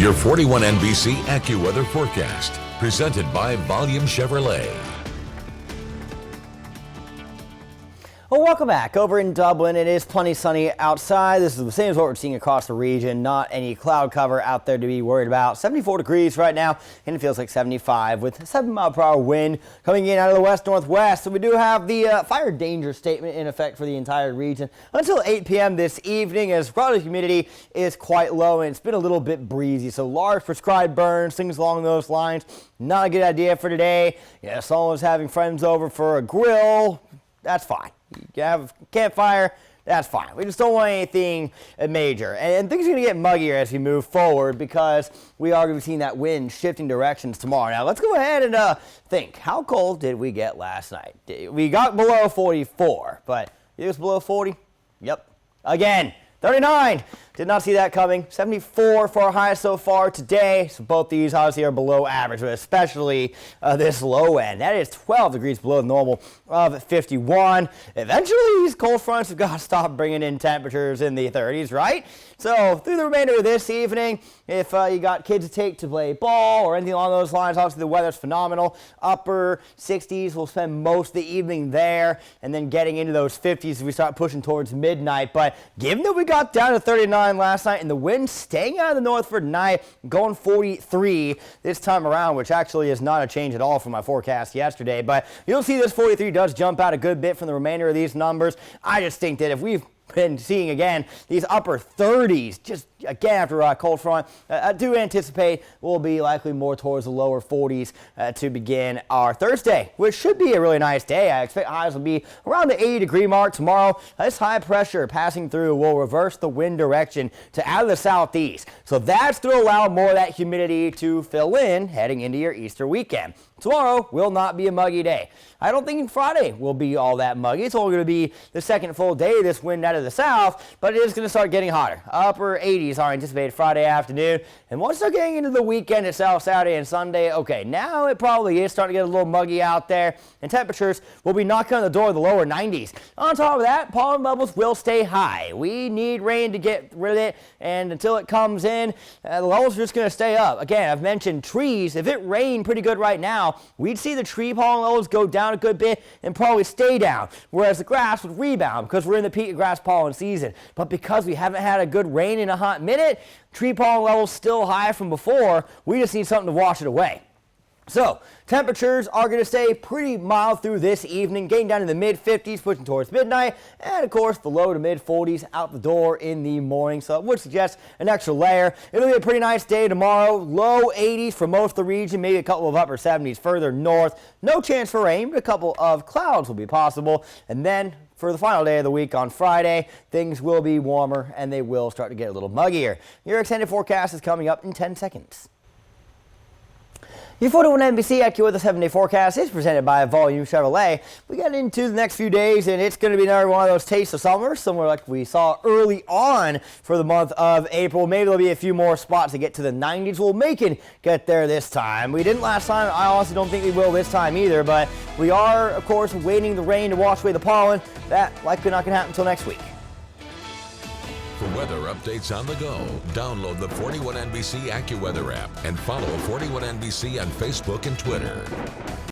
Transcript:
your 41 NBC AccuWeather forecast, presented by Volume Chevrolet. Well, welcome back. Over in Dublin, it is plenty sunny outside. This is the same as what we're seeing across the region. Not any cloud cover out there to be worried about. 74 degrees right now, and it feels like 75 with 7-mile-per-hour wind coming in out of the west-northwest. So we do have the fire danger statement in effect for the entire region until 8 p.m. this evening, as relative humidity is quite low and it's been a little bit breezy. So large prescribed burns, things along those lines. Not a good idea for today. Yeah, someone's having friends over for a grill. That's fine. You have a campfire, that's fine. We just don't want anything major. And things are going to get muggier as we move forward because we are going to be seeing that wind shifting directions tomorrow. Now, let's go ahead and think. How cold did we get last night? We got below 44, but it was below 40? Yep. Again, 39. Did not see that coming. 74 for our highest so far today. So both these obviously are below average, but especially this low end. That is 12 degrees below normal of 51. Eventually, these cold fronts have got to stop bringing in temperatures in the 30s, right? So through the remainder of this evening, if you got kids to take to play ball or anything along those lines, obviously the weather's phenomenal. Upper 60s, we'll spend most of the evening there, and then getting into those 50s as we start pushing towards midnight. But given that we got down to 39 last night and the wind staying out of the north for tonight, going 43 this time around, which actually is not a change at all from my forecast yesterday. But you'll see this 43 does jump out a good bit from the remainder of these numbers. I just think that if we've been seeing again these upper 30s just again after a cold front, I do anticipate we'll be likely more towards the lower 40s to begin our Thursday, which should be a really nice day. I expect highs will be around the 80-degree mark tomorrow. This high pressure passing through will reverse the wind direction to out of the southeast, so that's to allow more of that humidity to fill in heading into your Easter weekend. Tomorrow will not be a muggy day. I don't think Friday will be all that muggy. It's only going to be the second full day of this wind out of the south, but it is going to start getting hotter. Upper 80s are anticipated Friday afternoon, and once they're getting into the weekend itself, Saturday and Sunday, okay, now it probably is starting to get a little muggy out there, and temperatures will be knocking on the door of the lower 90s. On top of that, pollen levels will stay high. We need rain to get rid of it, and until it comes in, the levels are just going to stay up. Again, I've mentioned trees. If it rained pretty good right now, we'd see the tree pollen levels go down a good bit and probably stay down, whereas the grass would rebound because we're in the peak of grass pollen season. But because we haven't had a good rain in a hot minute, tree pollen levels still high from before. We just need something to wash it away. So temperatures are going to stay pretty mild through this evening, getting down in the mid-50s, pushing towards midnight, and of course the low to mid-40s out the door in the morning. So it would suggest an extra layer. It'll be a pretty nice day tomorrow. Low 80s for most of the region, maybe a couple of upper 70s further north. No chance for rain, but a couple of clouds will be possible. And then for the final day of the week on Friday, things will be warmer and they will start to get a little muggier. Your extended forecast is coming up in 10 seconds. Your 41 NBC AccuWeather 7-day forecast is presented by Volume Chevrolet. We get into the next few days, and it's going to be another one of those tastes of summer, similar like we saw early on for the month of April. Maybe there'll be a few more spots to get to the 90s. We'll make it get there this time. We didn't last time. I honestly don't think we will this time either, but we are, of course, waiting the rain to wash away the pollen. That likely not going to happen until next week. For weather updates on the go, download the 41 NBC AccuWeather app and follow 41 NBC on Facebook and Twitter.